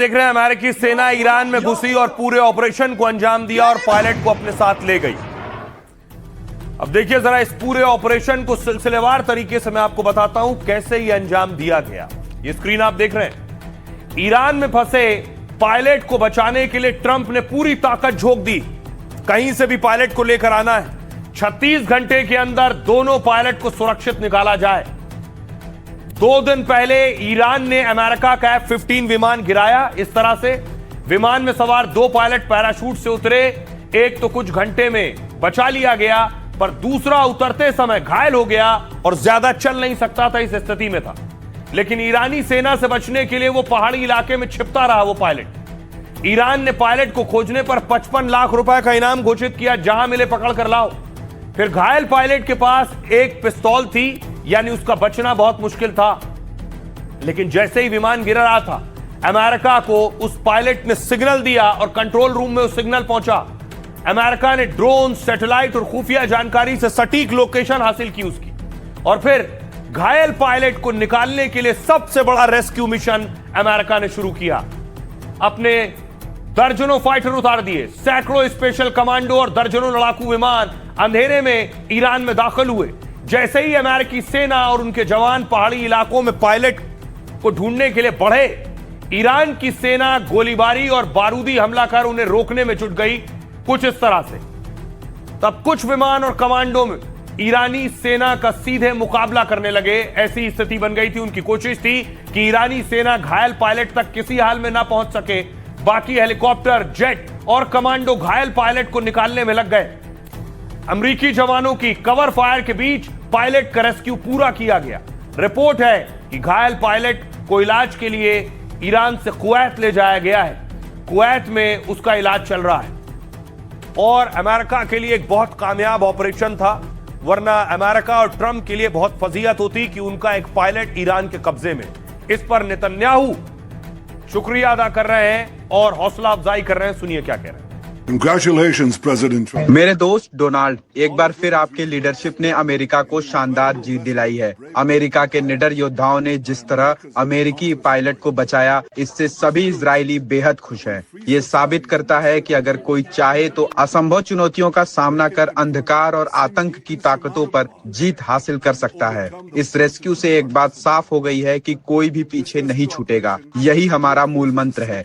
देख रहे हैं अमेरिकी सेना ईरान में घुसी और पूरे ऑपरेशन को अंजाम दिया और पायलट को अपने साथ ले गई। अब देखिए जरा इस पूरे ऑपरेशन को सिलसिलेवार तरीके से मैं आपको बताता हूं कैसे ये अंजाम दिया गया। ये स्क्रीन आप देख रहे हैं। ईरान में फंसे पायलट को बचाने के लिए ट्रंप ने पूरी ताकत झोंक दी। कहीं से भी पायलट को लेकर आना है। 36 घंटे के अंदर दोनों पायलट को सुरक्षित निकाला जाए। 2 दिन पहले ईरान ने अमेरिका का F-15 विमान गिराया। इस तरह से विमान में सवार 2 पायलट पैराशूट से उतरे। एक तो कुछ घंटे में बचा लिया गया, पर दूसरा उतरते समय घायल हो गया और ज्यादा चल नहीं सकता था, इस स्थिति में था। लेकिन ईरानी सेना से बचने के लिए वो पहाड़ी इलाके में छिपता रहा वो पायलट। ईरान ने पायलट को खोजने पर 55 लाख रुपए का इनाम घोषित किया, जहां मिले पकड़ कर लाओ। फिर घायल पायलट के पास एक पिस्तौल थी, यानी उसका बचना बहुत मुश्किल था। लेकिन जैसे ही विमान गिर रहा था, अमेरिका को उस पायलट ने सिग्नल दिया और कंट्रोल रूम में उस सिग्नल पहुंचा। अमेरिका ने ड्रोन, सैटेलाइट और खुफिया जानकारी से सटीक लोकेशन हासिल की उसकी, और फिर घायल पायलट को निकालने के लिए सबसे बड़ा रेस्क्यू मिशन अमेरिका ने शुरू किया। अपने दर्जनों फाइटर उतार दिए, सैकड़ों स्पेशल कमांडो और दर्जनों लड़ाकू विमान अंधेरे में ईरान में दाखिल हुए। जैसे ही अमेरिकी सेना और उनके जवान पहाड़ी इलाकों में पायलट को ढूंढने के लिए बढ़े, ईरान की सेना गोलीबारी और बारूदी हमला कर उन्हें रोकने में जुट गई, कुछ इस तरह से। तब कुछ विमान और कमांडो में ईरानी सेना का सीधे मुकाबला करने लगे। ऐसी स्थिति बन गई थी। उनकी कोशिश थी कि ईरानी सेना घायल पायलट तक किसी हाल में ना पहुंच सके। बाकी हेलीकॉप्टर, जेट और कमांडो घायल पायलट को निकालने में लग गए। अमेरिकी जवानों की कवर फायर के बीच पायलट का रेस्क्यू पूरा किया गया। रिपोर्ट है कि घायल पायलट को इलाज के लिए ईरान से कुवैत ले जाया गया है। कुवैत में उसका इलाज चल रहा है। और अमेरिका के लिए एक बहुत कामयाब ऑपरेशन था, वरना अमेरिका और ट्रंप के लिए बहुत फजीहत होती कि उनका एक पायलट ईरान के कब्जे में। इस पर नेतन्याहू शुक्रिया अदा कर रहे हैं और हौसला अफजाई कर रहे हैं। सुनिए क्या कह रहे हैं। Congratulations, President Trump. मेरे दोस्त डोनाल्ड, एक बार फिर आपके लीडरशिप ने अमेरिका को शानदार जीत दिलाई है। अमेरिका के निडर योद्धाओं ने जिस तरह अमेरिकी पायलट को बचाया, इससे सभी इजरायली बेहद खुश हैं। ये साबित करता है कि अगर कोई चाहे तो असंभव चुनौतियों का सामना कर अंधकार और आतंक की ताकतों पर जीत हासिल कर सकता है। इस रेस्क्यू से एक बात साफ हो गई है कि कोई भी पीछे नहीं छूटेगा। यही हमारा मूल मंत्र है।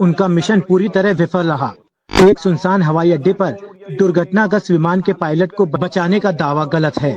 उनका मिशन पूरी तरह विफल रहा। एक सुनसान हवाई अड्डे पर दुर्घटनाग्रस्त विमान के पायलट को बचाने का दावा गलत है।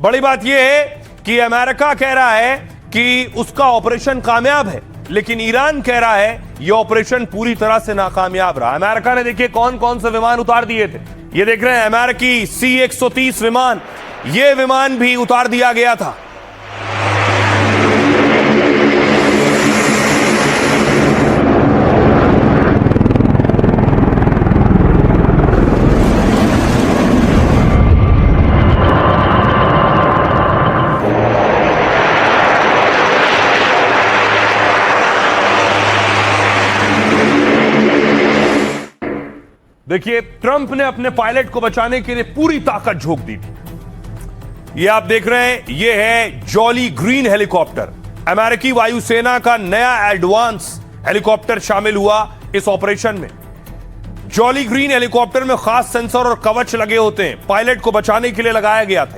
बड़ी बात यह है कि अमेरिका कह रहा है कि उसका ऑपरेशन कामयाब है, लेकिन ईरान कह रहा है यह ऑपरेशन पूरी तरह से नाकामयाब रहा। अमेरिका ने देखिए कौन कौन से विमान उतार दिए थे। ये देख रहे हैं अमेरिकी C-130 विमान, यह विमान भी उतार दिया गया था। देखिए ट्रंप ने अपने पायलट को बचाने के लिए पूरी ताकत झोंक दी थी। ये आप देख रहे हैं, ये है जॉली ग्रीन हेलीकॉप्टर। अमेरिकी वायुसेना का नया एडवांस हेलीकॉप्टर शामिल हुआ इस ऑपरेशन में। जॉली ग्रीन हेलीकॉप्टर में खास सेंसर और कवच लगे होते हैं। पायलट को बचाने के लिए लगाया गया था।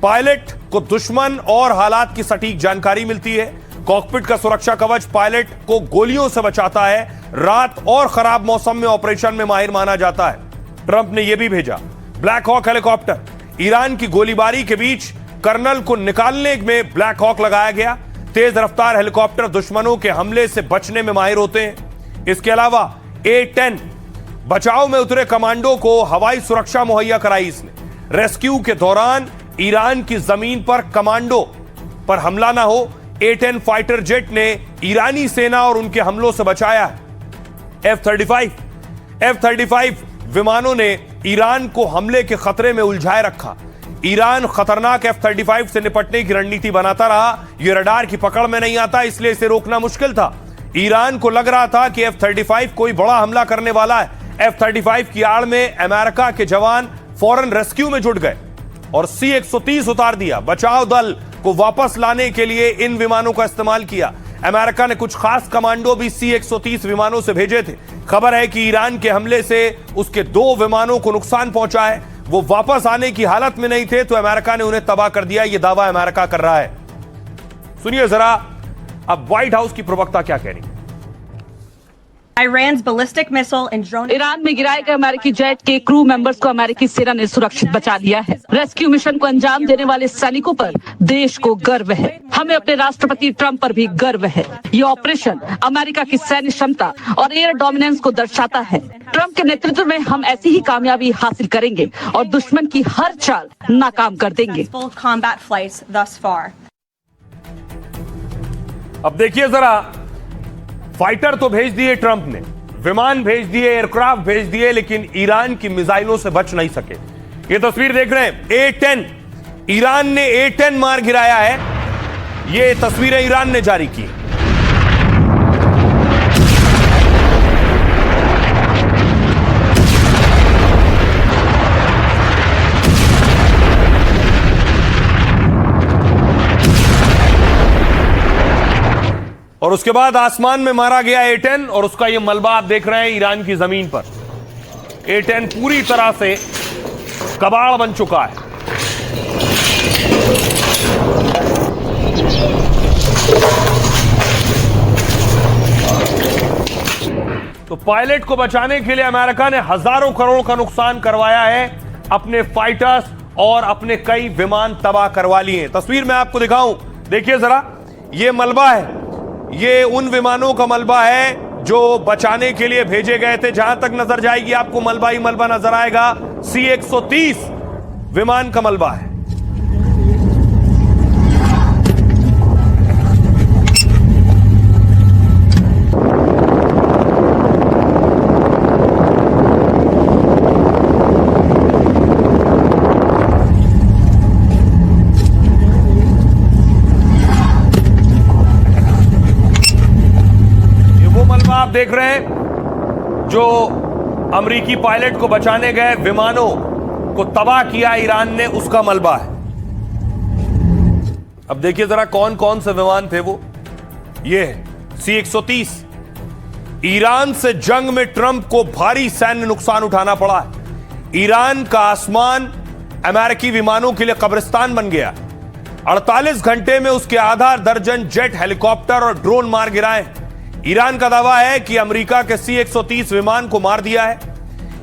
पायलट को दुश्मन और हालात की सटीक जानकारी मिलती है। कॉकपिट का सुरक्षा कवच पायलट को गोलियों से बचाता है। रात और खराब मौसम में ऑपरेशन में माहिर माना जाता है। ट्रंप ने यह भी भेजा ब्लैक हॉक हेलीकॉप्टर। ईरान की गोलीबारी के बीच कर्नल को निकालने में ब्लैक हॉक लगाया गया। तेज रफ्तार हेलीकॉप्टर दुश्मनों के हमले से बचने में माहिर होते हैं। इसके अलावा A-10 बचाव में उतरे कमांडो को हवाई सुरक्षा मुहैया कराई इसने। रेस्क्यू के दौरान ईरान की जमीन पर कमांडो पर हमला ना हो, A-10 फाइटर जेट ने ईरानी सेना और उनके हमलों से बचाया। F-35 विमानों ने ईरान को हमले के खतरे में उलझाए रखा। ईरान खतरनाक F-35 से निपटने की रणनीति बनाता रहा। यह रडार की पकड़ में नहीं आता, इसलिए इसे रोकना मुश्किल था। ईरान को लग रहा था कि F-35 कोई बड़ा हमला करने वाला है। F-35 की आड़ में अमेरिका के जवान फौरन रेस्क्यू में जुट गए और C-130 उतार दिया। बचाव दल को वापस लाने के लिए इन विमानों का इस्तेमाल किया। अमेरिका ने कुछ खास कमांडो भी C-130 विमानों से भेजे थे। खबर है कि ईरान के हमले से उसके 2 विमानों को नुकसान पहुंचा है। वो वापस आने की हालत में नहीं थे तो अमेरिका ने उन्हें तबाह कर दिया। यह दावा अमेरिका कर रहा है। सुनिए जरा अब व्हाइट हाउस की प्रवक्ता क्या कह रही है। Iran's ballistic missile and drone. Iran में गिराए गए अमेरिकी जेट के क्रू मेंबर्स को अमेरिकी सेना ने सुरक्षित बचा लिया है। रेस्क्यू मिशन को अंजाम देने वाले सैनिकों पर देश को गर्व है। हमें अपने राष्ट्रपति ट्रंप पर भी गर्व है। ये ऑपरेशन अमेरिका की सैन्य क्षमता और एयर डोमिनेंस को दर्शाता है। ट्रंप के नेतृत्व में हम ऐसी ही कामयाबी हासिल करेंगे और दुश्मन की हर चाल नाकाम कर देंगे। Full combat flights thus far. अब देखिए जरा, फाइटर तो भेज दिए ट्रंप ने, विमान भेज दिए, एयरक्राफ्ट भेज दिए, लेकिन ईरान की मिसाइलों से बच नहीं सके। ये तस्वीर देख रहे हैं, A-10, ईरान ने A-10 मार गिराया है। ये तस्वीरें ईरान ने जारी की। और उसके बाद आसमान में मारा गया A-10 और उसका ये मलबा आप देख रहे हैं ईरान की जमीन पर। A-10 पूरी तरह से कबाड़ बन चुका है। तो पायलट को बचाने के लिए अमेरिका ने हजारों करोड़ का नुकसान करवाया है। अपने फाइटर्स और अपने कई विमान तबाह करवा लिए। तस्वीर में आपको दिखाऊं, देखिए जरा, ये मलबा है, ये उन विमानों का मलबा है जो बचाने के लिए भेजे गए थे। जहां तक नजर जाएगी आपको मलबा ही मलबा नजर आएगा। C-130 विमान का मलबा है। आप देख रहे हैं जो अमेरिकी पायलट को बचाने गए विमानों को तबाह किया ईरान ने, उसका मलबा है। अब देखिए जरा कौन कौन से विमान थे वो। ये C-130। ईरान से जंग में ट्रंप को भारी सैन्य नुकसान उठाना पड़ा है। ईरान का आसमान अमेरिकी विमानों के लिए कब्रिस्तान बन गया। 48 घंटे में उसके आधा दर्जन जेट, हेलीकॉप्टर और ड्रोन मार गिराए। ईरान का दावा है कि अमेरिका के C-130 विमान को मार दिया है।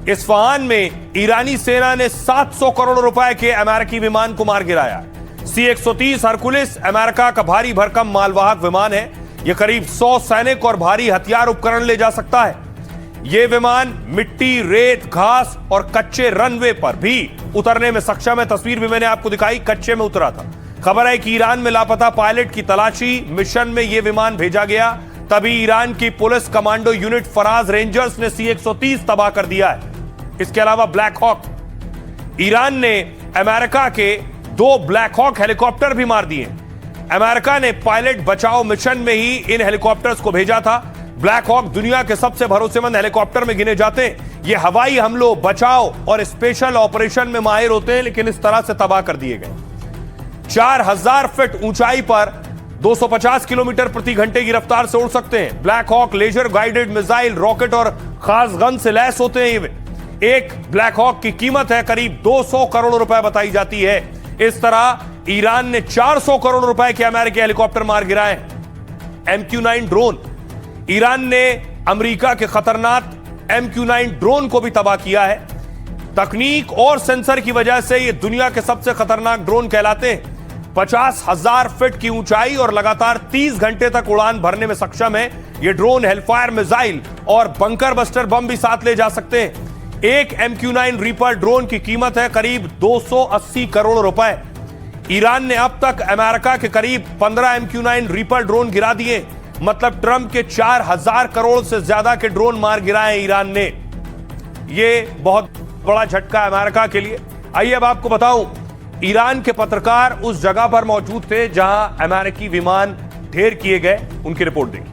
इस्फहान में ईरानी सेना ने 700 करोड़ रुपए के अमेरिकी विमान को मार गिराया। C-130 हरकुलिस अमेरिका का भारी भरकम मालवाहक विमान है। यह करीब 100 सैनिक और भारी हथियार उपकरण ले जा सकता है। यह विमान मिट्टी, रेत, घास और कच्चे रनवे पर भी उतरने में सक्षम है। तस्वीर भी मैंने आपको दिखाई, कच्चे में उतरा था। खबर है कि ईरान में लापता पायलट की तलाशी मिशन में यह विमान भेजा गया। तभी ईरान की पुलिस कमांडो यूनिट फराज रेंजर्स ने C-130 तबाह कर दिया है। इसके अलावा ब्लैक हॉक, ईरान ने अमेरिका के 2 ब्लैक हॉक हेलीकॉप्टर भी मार दिए। अमेरिका ने पायलट बचाओ मिशन में ही इन हेलीकॉप्टर्स को भेजा था। ब्लैक हॉक दुनिया के सबसे भरोसेमंद हेलीकॉप्टर में गिने जाते हैं। ये हवाई हमलों, बचाव और स्पेशल ऑपरेशन में माहिर होते हैं, लेकिन इस तरह से तबाह कर दिए गए। 4000 फीट ऊंचाई पर 250 किलोमीटर प्रति घंटे की रफ्तार से उड़ सकते हैं। Black Hawk laser guided missile, rocket और खास गन से लैस होते हैं। एक ब्लैक हॉक की कीमत है करीब 200 करोड़ रुपए बताई जाती है। इस तरह ईरान ने 400 करोड़ रुपए के अमेरिकी हेलीकॉप्टर मार गिराए। MQ-9 ड्रोन, ईरान ने अमेरिका के खतरनाक MQ-9 ड्रोन को भी तबाह किया है। तकनीक और सेंसर की वजह से ये दुनिया के सबसे खतरनाक ड्रोन कहलाते हैं। 50,000 फीट की ऊंचाई और लगातार 30 घंटे तक उड़ान भरने में सक्षम है। ये ड्रोन हेलफायर मिसाइल और बंकर बस्टर बम भी साथ ले जा सकते हैं। एक MQ-9 रीपर ड्रोन की कीमत है करीब 280 करोड़ रुपए। ईरान ने अब तक अमेरिका के करीब 15 MQ-9 रीपर ड्रोन गिरा दिए। मतलब ट्रंप के 4000 करोड़ से ज्यादा के ड्रोन मार गिराए ईरान ने। यह बहुत बड़ा झटका है अमेरिका के लिए। आइए अब आपको बताऊं, ईरान के पत्रकार उस जगह पर मौजूद थे जहां अमेरिकी विमान ढेर किए गए। उनकी रिपोर्ट देखिए।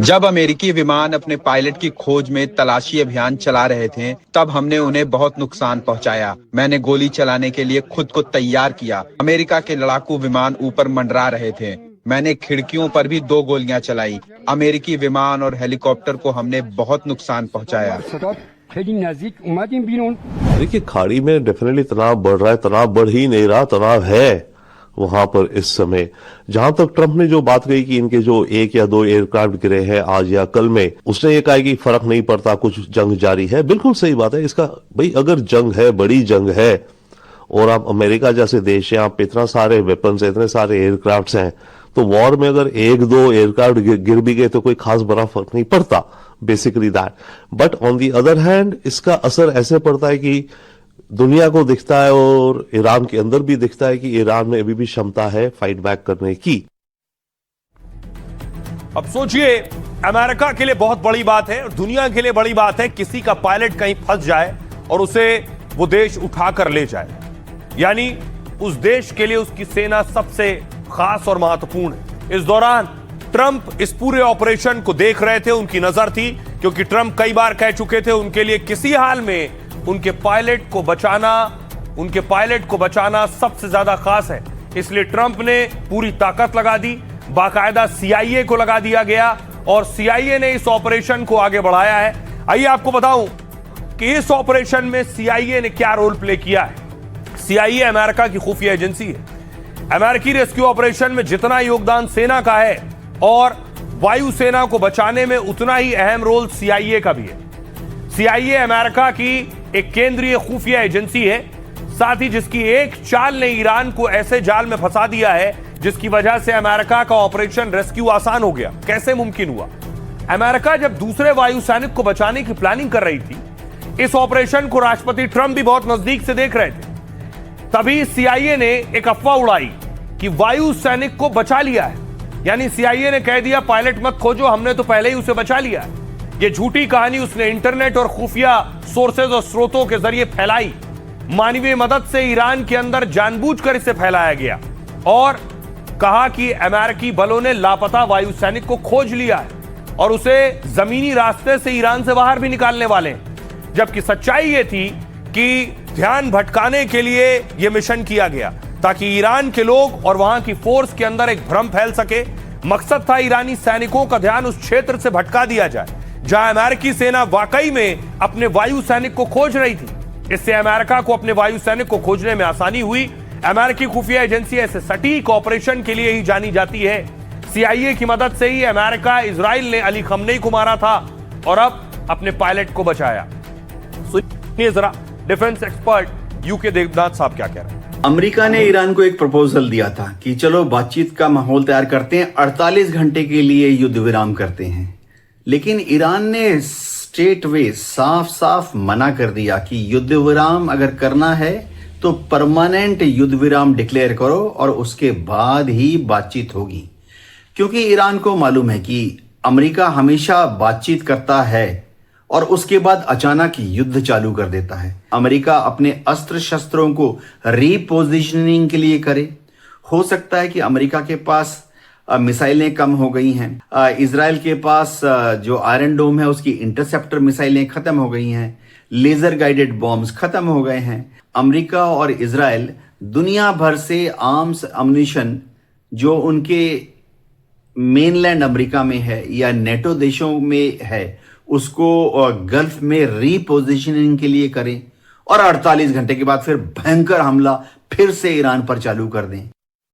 जब अमेरिकी विमान अपने पायलट की खोज में तलाशी अभियान चला रहे थे तब हमने उन्हें बहुत नुकसान पहुंचाया। मैंने गोली चलाने के लिए खुद को तैयार किया। अमेरिका के लड़ाकू विमान ऊपर मंडरा रहे थे। मैंने खिड़कियों पर भी 2 गोलियां चलाई। अमेरिकी विमान और हेलीकॉप्टर को हमने बहुत नुकसान पहुंचाया। देखिए, खाड़ी में डेफिनेटली तनाव बढ़ रहा है। तनाव बढ़ ही नहीं रहा, तनाव है वहां पर इस समय। जहां तक ट्रंप ने जो बात कही कि इनके जो 1 या 2 एयरक्राफ्ट गिरे हैं आज या कल में, उसने ये कहा कि फर्क नहीं पड़ता, कुछ जंग जारी है। बिल्कुल सही बात है। इसका भाई अगर जंग है, बड़ी जंग है, और आप अमेरिका जैसे देश है, आप इतना सारे वेपन्स, इतने सारे एयरक्राफ्ट हैं, तो वॉर में अगर 1-2 एयरक्राफ्ट गिर भी गए तो कोई खास बड़ा फर्क नहीं पड़ता, basically that. But on the other hand इसका असर ऐसे पड़ता है कि दुनिया को दिखता है और ईरान के अंदर भी दिखता है कि ईरान में अभी भी क्षमता है फाइट बैक करने की। अब सोचिए, अमेरिका के लिए बहुत बड़ी बात है और दुनिया के लिए बड़ी बात है किसी का पायलट कहीं फंस जाए और उसे वो देश उठाकर ले जाए। यानी उस देश के लिए उसकी सेना सबसे खास और महत्वपूर्ण है। इस दौरान ट्रंप इस पूरे ऑपरेशन को देख रहे थे, उनकी नजर थी, क्योंकि ट्रंप कई बार कह चुके थे उनके लिए किसी हाल में उनके पायलट को बचाना सबसे ज्यादा खास है। इसलिए ट्रंप ने पूरी ताकत लगा दी, बाकायदा CIA को लगा दिया गया और CIA ने इस ऑपरेशन को आगे बढ़ाया है। आइए आपको बताऊं कि इस ऑपरेशन में CIA ने क्या रोल प्ले किया है। CIA अमेरिका की खुफिया एजेंसी है। अमेरिकी रेस्क्यू ऑपरेशन में जितना योगदान सेना का है और वायुसेना को बचाने में उतना ही अहम रोल CIA का भी है। CIA अमेरिका की एक केंद्रीय खुफिया एजेंसी है, साथ ही जिसकी एक चाल ने ईरान को ऐसे जाल में फंसा दिया है जिसकी वजह से अमेरिका का ऑपरेशन रेस्क्यू आसान हो गया। कैसे मुमकिन हुआ? अमेरिका जब दूसरे वायु सैनिक को बचाने की प्लानिंग कर रही थी, इस ऑपरेशन को राष्ट्रपति ट्रंप भी बहुत नजदीक से देख रहे थे, तभी CIA ने एक अफवाह उड़ाई कि वायु सैनिक को बचा लिया है। यानी CIA ने कह दिया पायलट मत खोजो, हमने तो पहले ही उसे बचा लिया है। ये झूठी कहानी उसने इंटरनेट और खुफिया सोर्सेज और स्रोतों के जरिए फैलाई। मानवीय मदद से ईरान के अंदर जानबूझकर इसे फैलाया गया और कहा कि अमेरिकी बलों ने लापता वायु सैनिक को खोज लिया है और उसे जमीनी रास्ते से ईरान से बाहर भी निकालने वाले हैं। जबकि सच्चाई ये थी कि ध्यान भटकाने के लिए यह मिशन किया गया ताकि ईरान के लोग और वहां की फोर्स के अंदर एक भ्रम फैल सके। मकसद था ईरानी सैनिकों का ध्यान उस क्षेत्र से भटका दिया जाए जहां अमेरिकी सेना वाकई में अपने वायु सैनिक को खोज रही थी। इससे अमेरिका को अपने वायु सैनिक को खोजने में आसानी हुई। अमेरिकी खुफिया एजेंसी ऐसे सटीक ऑपरेशन के लिए ही जानी जाती है। CIA की मदद से ही अमेरिका इजराइल ने अली खमनेई को मारा था और अब अपने पायलट को बचाया। सुनिए जरा डिफेंस एक्सपर्ट यूके देवनाथ साहब क्या कह रहे हैं। अमेरिका ने ईरान को एक प्रपोजल दिया था कि चलो बातचीत का माहौल तैयार करते हैं, 48 घंटे के लिए युद्ध विराम करते हैं। लेकिन ईरान ने स्ट्रेट वे साफ मना कर दिया कि युद्ध विराम अगर करना है तो परमानेंट युद्ध विराम डिक्लेयर करो और उसके बाद ही बातचीत होगी। क्योंकि ईरान को मालूम है कि अमेरिका हमेशा बातचीत करता है और उसके बाद अचानक युद्ध चालू कर देता है। अमेरिका अपने अस्त्र शस्त्रों को रीपोजिशनिंग के लिए करे। हो सकता है कि अमेरिका के पास मिसाइलें कम हो गई हैं, इजराइल के पास जो आयरन डोम है उसकी इंटरसेप्टर मिसाइलें खत्म हो गई हैं, लेजर गाइडेड बॉम्ब्स खत्म हो गए हैं। अमेरिका और इजराइल दुनिया भर से आर्म्स अम्यूनिशन जो उनके मेनलैंड अमेरिका में है या नेटो देशों में है उसको गल्फ में रीपोजिशनिंग के लिए करें और 48 घंटे के बाद फिर भयंकर हमला फिर से ईरान पर चालू कर दें।